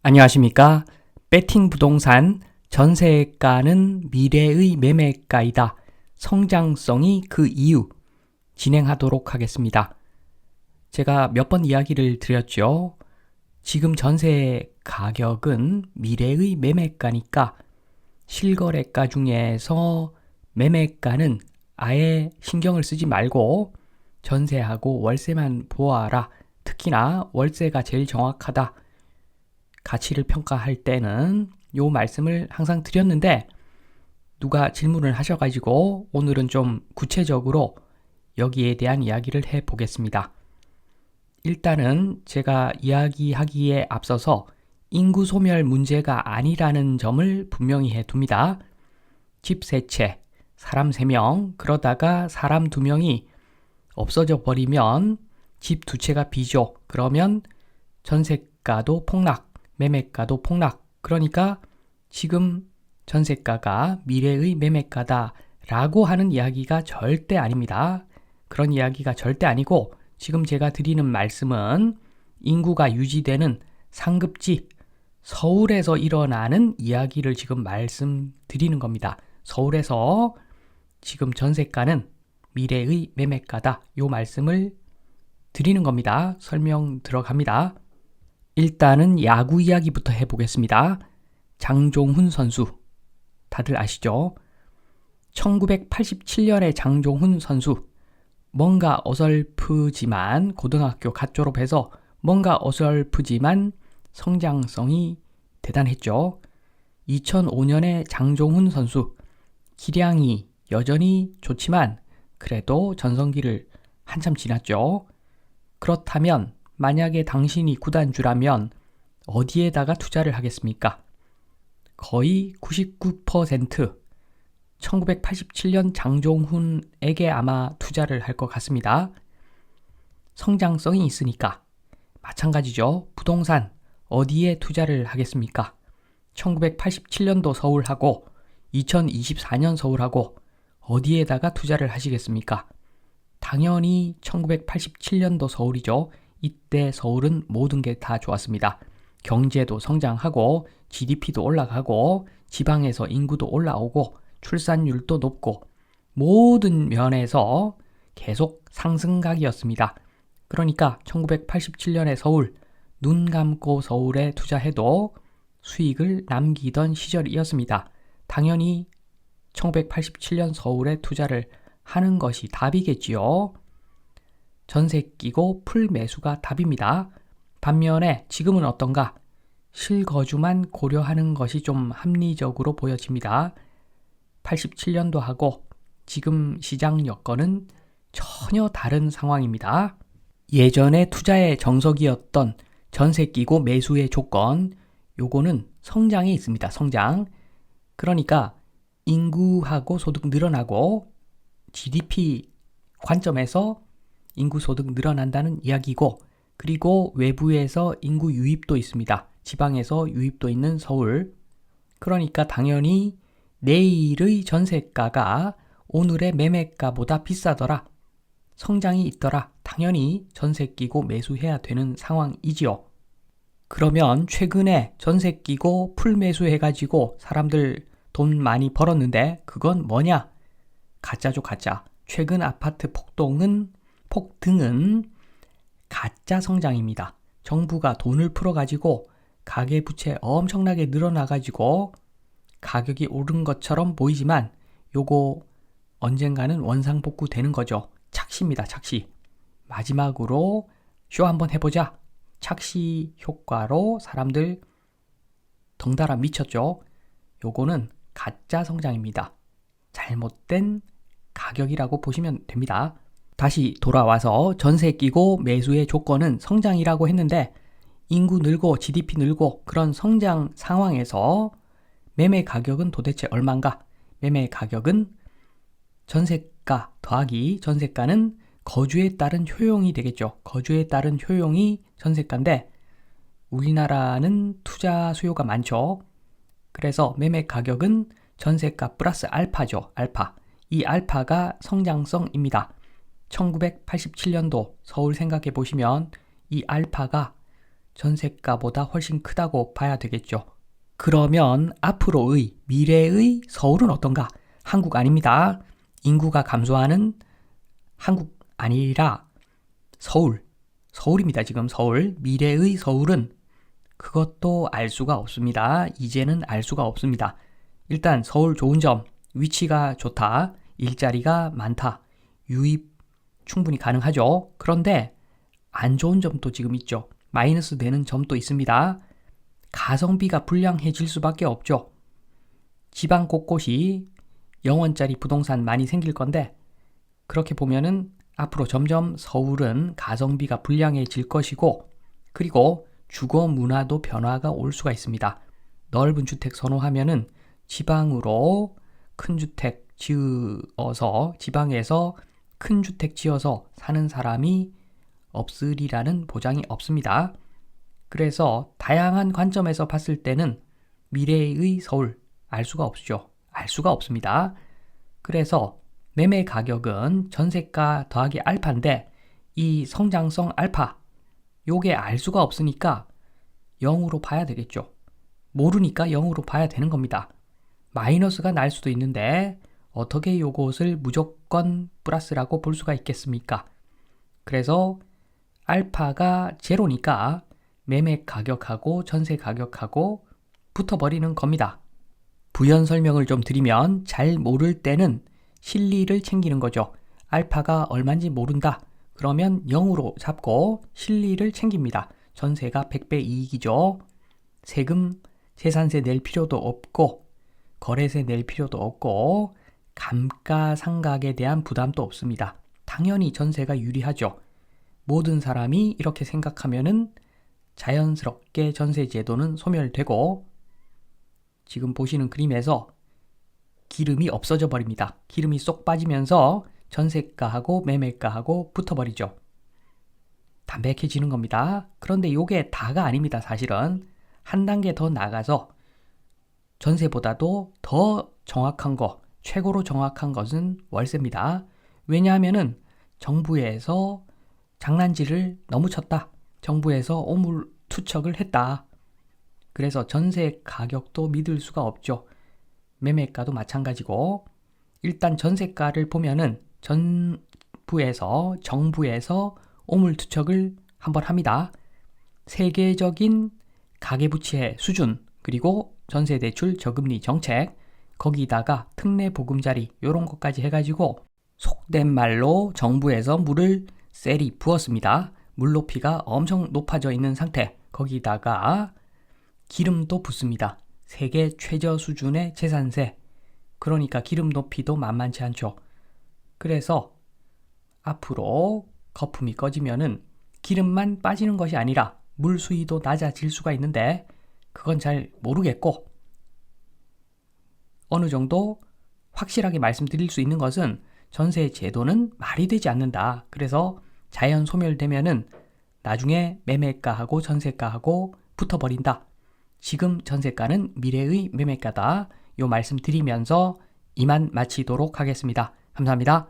안녕하십니까? 배팅 부동산 전세가는 미래의 매매가이다. 성장성이 그 이유 진행하도록 하겠습니다. 제가 몇 번 이야기를 드렸죠. 지금 전세 가격은 미래의 매매가니까 실거래가 중에서 매매가는 아예 신경을 쓰지 말고 전세하고 월세만 보아라. 특히나 월세가 제일 정확하다. 가치를 평가할 때는 요 말씀을 항상 드렸는데 누가 질문을 하셔가지고 오늘은 좀 구체적으로 여기에 대한 이야기를 해보겠습니다. 일단은 제가 이야기하기에 앞서서 인구 소멸 문제가 아니라는 점을 분명히 해둡니다. 집 3채, 사람 3명, 그러다가 사람 2명이 없어져 버리면 집 2채가 비죠. 그러면 전세가도 폭락, 매매가도 폭락. 그러니까 지금 전세가가 미래의 매매가다 라고 하는 이야기가 절대 아닙니다. 그런 이야기가 절대 아니고 지금 제가 드리는 말씀은 인구가 유지되는 상급지 서울에서 일어나는 이야기를 지금 말씀드리는 겁니다. 서울에서 지금 전세가는 미래의 매매가다. 요 말씀을 드리는 겁니다. 설명 들어갑니다. 일단은 야구 이야기부터 해보겠습니다. 장종훈 선수 다들 아시죠? 1987년에 장종훈 선수 뭔가 어설프지만 고등학교 갓 졸업해서 뭔가 어설프지만 성장성이 대단했죠. 2005년에 장종훈 선수 기량이 여전히 좋지만 그래도 전성기를 한참 지났죠. 그렇다면 만약에 당신이 구단주라면 어디에다가 투자를 하겠습니까? 거의 99% 1987년 장종훈에게 아마 투자를 할 것 같습니다. 성장성이 있으니까. 마찬가지죠. 부동산 어디에 투자를 하겠습니까? 1987년도 서울하고 2024년 서울하고 어디에다가 투자를 하시겠습니까? 당연히 1987년도 서울이죠. 이때 서울은 모든 게 다 좋았습니다. 경제도 성장하고 GDP도 올라가고 지방에서 인구도 올라오고 출산율도 높고 모든 면에서 계속 상승각이었습니다. 그러니까 1987년에 서울, 눈 감고 서울에 투자해도 수익을 남기던 시절이었습니다. 당연히 1987년 서울에 투자를 하는 것이 답이겠지요. 전세 끼고 풀 매수가 답입니다. 반면에 지금은 어떤가? 실거주만 고려하는 것이 좀 합리적으로 보여집니다. 87년도하고 지금 시장 여건은 전혀 다른 상황입니다. 예전에 투자의 정석이었던 전세 끼고 매수의 조건, 요거는 성장에 있습니다. 성장. 그러니까 인구하고 소득 늘어나고 GDP 관점에서 인구 소득 늘어난다는 이야기고, 그리고 외부에서 인구 유입도 있습니다. 지방에서 유입도 있는 서울. 그러니까 당연히 내일의 전세가가 오늘의 매매가보다 비싸더라. 성장이 있더라. 당연히 전세 끼고 매수해야 되는 상황이지요. 그러면 최근에 전세 끼고 풀 매수해가지고 사람들 돈 많이 벌었는데 그건 뭐냐? 가짜죠, 가짜. 최근 아파트 폭등은 가짜 성장입니다. 정부가 돈을 풀어가지고 가계부채 엄청나게 늘어나가지고 가격이 오른 것처럼 보이지만 요거 언젠가는 원상복구 되는 거죠. 착시입니다, 착시. 마지막으로 쇼 한번 해보자. 착시 효과로 사람들 덩달아 미쳤죠. 요거는 가짜 성장입니다. 잘못된 가격이라고 보시면 됩니다. 다시 돌아와서 전세 끼고 매수의 조건은 성장이라고 했는데 인구 늘고 GDP 늘고 그런 성장 상황에서 매매 가격은 도대체 얼마인가? 매매 가격은 전세가 더하기 전세가는 거주에 따른 효용이 되겠죠. 거주에 따른 효용이 전세가인데 우리나라는 투자 수요가 많죠. 그래서 매매 가격은 전세가 플러스 알파죠. 알파. 이 알파가 성장성입니다. 1987년도 서울 생각해 보시면 이 알파가 전세가보다 훨씬 크다고 봐야 되겠죠. 그러면 앞으로의 미래의 서울은 어떤가? 한국 아닙니다. 인구가 감소하는 한국 아니라 서울입니다. 지금 서울. 미래의 서울은 그것도 알 수가 없습니다. 이제는 알 수가 없습니다. 일단 서울 좋은 점, 위치가 좋다, 일자리가 많다, 유입 충분히 가능하죠. 그런데 안 좋은 점도 지금 있죠. 마이너스 되는 점도 있습니다. 가성비가 불량해질 수밖에 없죠. 지방 곳곳이 0원짜리 부동산 많이 생길 건데 그렇게 보면은 앞으로 점점 서울은 가성비가 불량해질 것이고 그리고 주거 문화도 변화가 올 수가 있습니다. 넓은 주택 선호하면은 지방으로 큰 주택 지어서 지방에서 큰 주택 지어서 사는 사람이 없으리라는 보장이 없습니다. 그래서 다양한 관점에서 봤을 때는 미래의 서울 알 수가 없죠. 알 수가 없습니다. 그래서 매매 가격은 전세가 더하기 알파인데 이 성장성 알파 요게 알 수가 없으니까 0으로 봐야 되겠죠. 모르니까 0으로 봐야 되는 겁니다. 마이너스가 날 수도 있는데 어떻게 요것을 무조건 플러스라고 볼 수가 있겠습니까? 그래서 알파가 제로니까 매매 가격하고 전세 가격하고 붙어버리는 겁니다. 부연 설명을 좀 드리면 잘 모를 때는 실리를 챙기는 거죠. 알파가 얼마인지 모른다. 그러면 0으로 잡고 실리를 챙깁니다. 전세가 100배 이익이죠. 세금, 재산세 낼 필요도 없고 거래세 낼 필요도 없고 감가상각에 대한 부담도 없습니다. 당연히 전세가 유리하죠. 모든 사람이 이렇게 생각하면은 자연스럽게 전세 제도는 소멸되고 지금 보시는 그림에서 기름이 없어져 버립니다. 기름이 쏙 빠지면서 전세가하고 매매가하고 붙어버리죠. 담백해지는 겁니다. 그런데 이게 다가 아닙니다. 사실은 한 단계 더 나가서 전세보다도 더 정확한 거, 최고로 정확한 것은 월세입니다. 왜냐하면은 정부에서 장난질을 너무 쳤다. 정부에서 오물 투척을 했다. 그래서 전세 가격도 믿을 수가 없죠. 매매가도 마찬가지고 일단 전세가를 보면은 정부에서 오물투척을 한번 합니다. 세계적인 가계부채 수준 그리고 전세대출 저금리 정책 거기다가 특례 보금자리 이런 것까지 해가지고 속된 말로 정부에서 물을 셀이 부었습니다. 물 높이가 엄청 높아져 있는 상태 거기다가 기름도 붓습니다. 세계 최저 수준의 재산세 그러니까 기름 높이도 만만치 않죠. 그래서 앞으로 거품이 꺼지면은 기름만 빠지는 것이 아니라 물 수위도 낮아질 수가 있는데 그건 잘 모르겠고 어느 정도 확실하게 말씀드릴 수 있는 것은 전세 제도는 말이 되지 않는다. 그래서 자연 소멸되면은 나중에 매매가하고 전세가하고 붙어버린다. 지금 전세가는 미래의 매매가다. 요 말씀 드리면서 이만 마치도록 하겠습니다. 감사합니다.